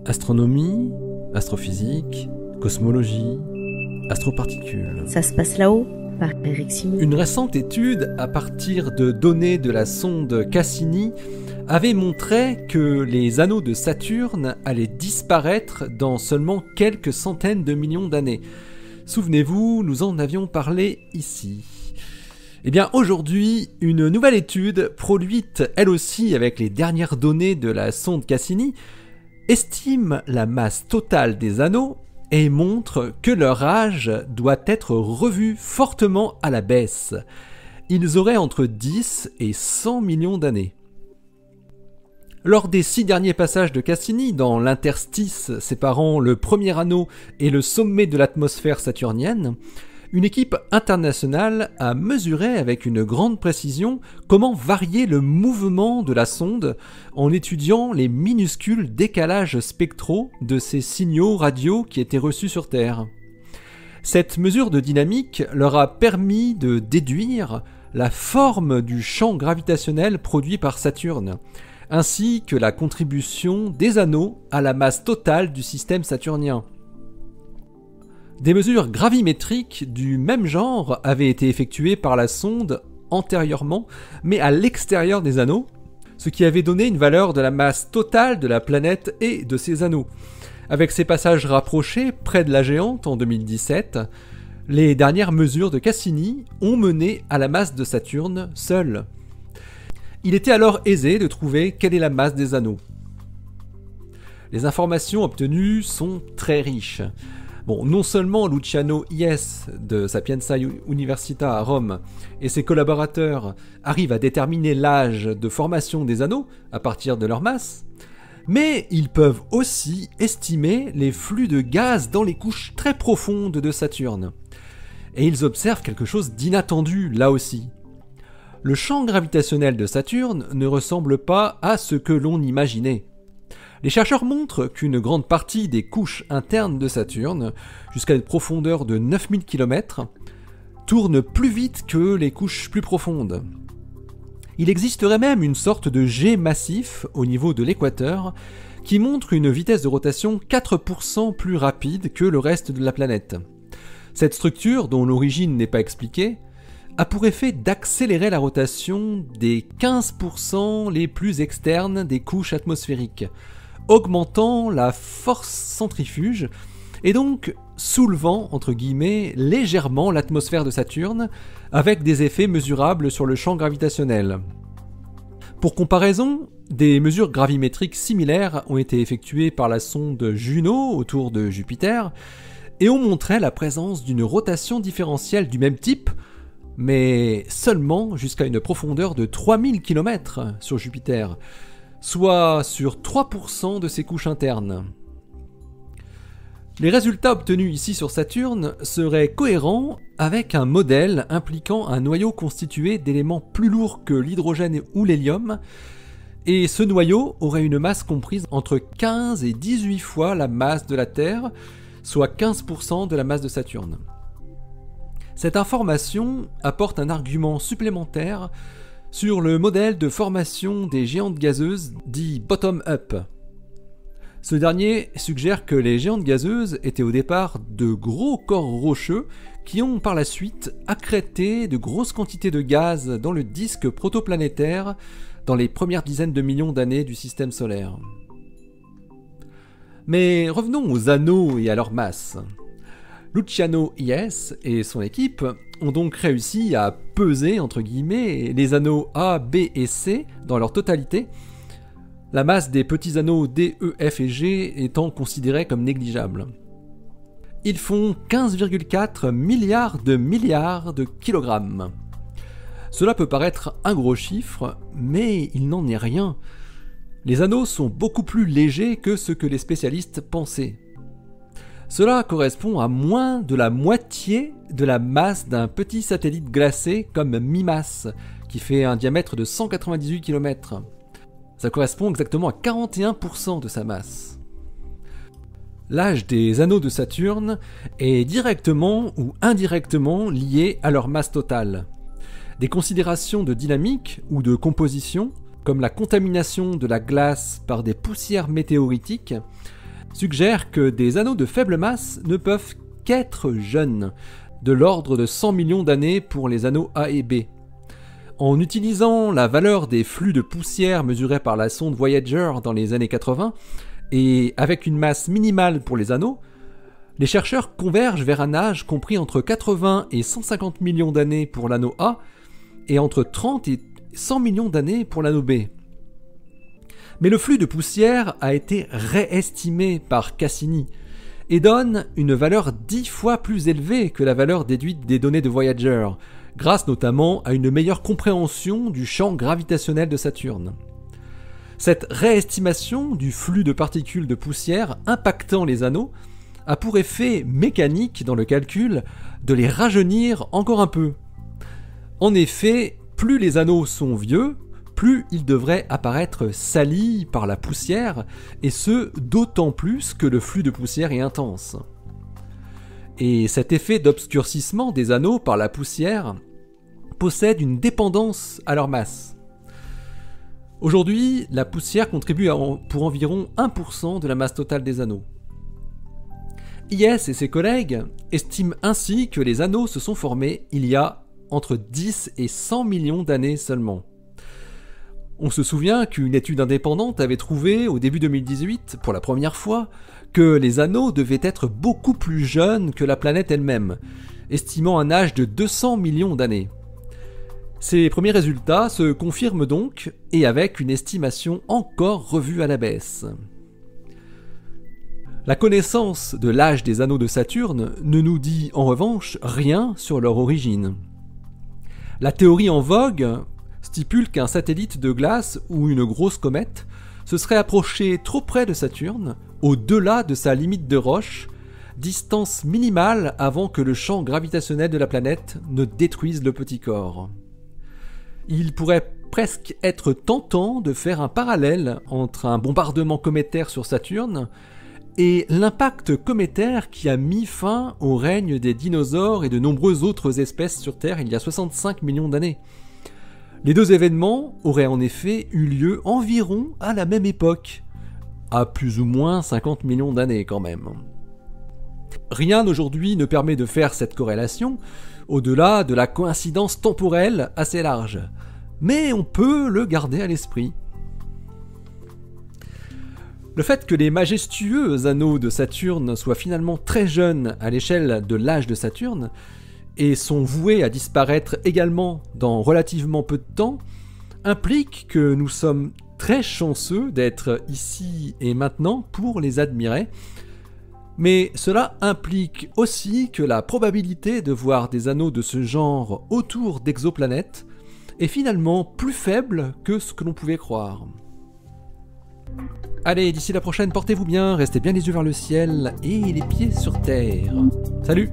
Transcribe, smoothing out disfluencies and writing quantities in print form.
Astronomie, astrophysique, cosmologie, astroparticules. Ça se passe là-haut, par Eric Simon. Une récente étude, à partir de données de la sonde Cassini, avait montré que les anneaux de Saturne allaient disparaître dans seulement quelques centaines de millions d'années. Souvenez-vous, nous en avions parlé ici. Eh bien aujourd'hui, une nouvelle étude, produite elle aussi avec les dernières données de la sonde Cassini, estime la masse totale des anneaux et montre que leur âge doit être revu fortement à la baisse. Ils auraient entre 10 et 100 millions d'années. Lors des 6 derniers passages de Cassini, dans l'interstice séparant le premier anneau et le sommet de l'atmosphère saturnienne, une équipe internationale a mesuré avec une grande précision comment varier le mouvement de la sonde en étudiant les minuscules décalages spectraux de ces signaux radio qui étaient reçus sur Terre. Cette mesure de dynamique leur a permis de déduire la forme du champ gravitationnel produit par Saturne, ainsi que la contribution des anneaux à la masse totale du système saturnien. Des mesures gravimétriques du même genre avaient été effectuées par la sonde antérieurement, mais à l'extérieur des anneaux, ce qui avait donné une valeur de la masse totale de la planète et de ses anneaux. Avec ces passages rapprochés près de la géante en 2017, les dernières mesures de Cassini ont mené à la masse de Saturne seule. Il était alors aisé de trouver quelle est la masse des anneaux. Les informations obtenues sont très riches. Bon, non seulement Luciano Ies de Sapienza Università à Rome et ses collaborateurs arrivent à déterminer l'âge de formation des anneaux à partir de leur masse, mais ils peuvent aussi estimer les flux de gaz dans les couches très profondes de Saturne. Et ils observent quelque chose d'inattendu là aussi. Le champ gravitationnel de Saturne ne ressemble pas à ce que l'on imaginait. Les chercheurs montrent qu'une grande partie des couches internes de Saturne, jusqu'à une profondeur de 9000 km, tournent plus vite que les couches plus profondes. Il existerait même une sorte de jet massif au niveau de l'équateur qui montre une vitesse de rotation 4% plus rapide que le reste de la planète. Cette structure, dont l'origine n'est pas expliquée, a pour effet d'accélérer la rotation des 15% les plus externes des couches atmosphériques, augmentant la force centrifuge et donc soulevant, entre guillemets, légèrement l'atmosphère de Saturne avec des effets mesurables sur le champ gravitationnel. Pour comparaison, des mesures gravimétriques similaires ont été effectuées par la sonde Juno autour de Jupiter et ont montré la présence d'une rotation différentielle du même type, mais seulement jusqu'à une profondeur de 3000 km sur Jupiter, soit sur 3% de ses couches internes. Les résultats obtenus ici sur Saturne seraient cohérents avec un modèle impliquant un noyau constitué d'éléments plus lourds que l'hydrogène ou l'hélium, et ce noyau aurait une masse comprise entre 15 et 18 fois la masse de la Terre, soit 15% de la masse de Saturne. Cette information apporte un argument supplémentaire sur le modèle de formation des géantes gazeuses dit bottom-up. Ce dernier suggère que les géantes gazeuses étaient au départ de gros corps rocheux qui ont par la suite accrété de grosses quantités de gaz dans le disque protoplanétaire dans les premières dizaines de millions d'années du système solaire. Mais revenons aux anneaux et à leur masse. Luciano Ies et son équipe ont donc réussi à peser, entre guillemets, les anneaux A, B et C dans leur totalité, la masse des petits anneaux D, E, F et G étant considérée comme négligeable. Ils font 15,4 milliards de kilogrammes. Cela peut paraître un gros chiffre, mais il n'en est rien. Les anneaux sont beaucoup plus légers que ce que les spécialistes pensaient. Cela correspond à moins de la moitié de la masse d'un petit satellite glacé comme Mimas, qui fait un diamètre de 198 km. Ça correspond exactement à 41% de sa masse. L'âge des anneaux de Saturne est directement ou indirectement lié à leur masse totale. Des considérations de dynamique ou de composition, comme la contamination de la glace par des poussières météoritiques, suggère que des anneaux de faible masse ne peuvent qu'être jeunes, de l'ordre de 100 millions d'années pour les anneaux A et B. En utilisant la valeur des flux de poussière mesurés par la sonde Voyager dans les années 80, et avec une masse minimale pour les anneaux, les chercheurs convergent vers un âge compris entre 80 et 150 millions d'années pour l'anneau A, et entre 30 et 100 millions d'années pour l'anneau B. Mais le flux de poussière a été réestimé par Cassini, et donne une valeur 10 fois plus élevée que la valeur déduite des données de Voyager, grâce notamment à une meilleure compréhension du champ gravitationnel de Saturne. Cette réestimation du flux de particules de poussière impactant les anneaux a pour effet mécanique dans le calcul de les rajeunir encore un peu. En effet, plus les anneaux sont vieux, plus ils devraient apparaître salis par la poussière, et ce d'autant plus que le flux de poussière est intense. Et cet effet d'obscurcissement des anneaux par la poussière possède une dépendance à leur masse. Aujourd'hui, la poussière contribue pour environ 1% de la masse totale des anneaux. IS et ses collègues estiment ainsi que les anneaux se sont formés il y a entre 10 et 100 millions d'années seulement. On se souvient qu'une étude indépendante avait trouvé, au début 2018, pour la première fois, que les anneaux devaient être beaucoup plus jeunes que la planète elle-même, estimant un âge de 200 millions d'années. Ces premiers résultats se confirment donc, et avec une estimation encore revue à la baisse. La connaissance de l'âge des anneaux de Saturne ne nous dit en revanche rien sur leur origine. La théorie en vogue stipule qu'un satellite de glace ou une grosse comète se serait approché trop près de Saturne, au-delà de sa limite de roche, distance minimale avant que le champ gravitationnel de la planète ne détruise le petit corps. Il pourrait presque être tentant de faire un parallèle entre un bombardement cométaire sur Saturne et l'impact cométaire qui a mis fin au règne des dinosaures et de nombreuses autres espèces sur Terre il y a 65 millions d'années. Les deux événements auraient en effet eu lieu environ à la même époque, à plus ou moins 50 millions d'années quand même. Rien aujourd'hui ne permet de faire cette corrélation, au-delà de la coïncidence temporelle assez large, mais on peut le garder à l'esprit. Le fait que les majestueux anneaux de Saturne soient finalement très jeunes à l'échelle de l'âge de Saturne, et sont voués à disparaître également dans relativement peu de temps, implique que nous sommes très chanceux d'être ici et maintenant pour les admirer, mais cela implique aussi que la probabilité de voir des anneaux de ce genre autour d'exoplanètes est finalement plus faible que ce que l'on pouvait croire. Allez, d'ici la prochaine, portez-vous bien, restez bien les yeux vers le ciel et les pieds sur terre. Salut!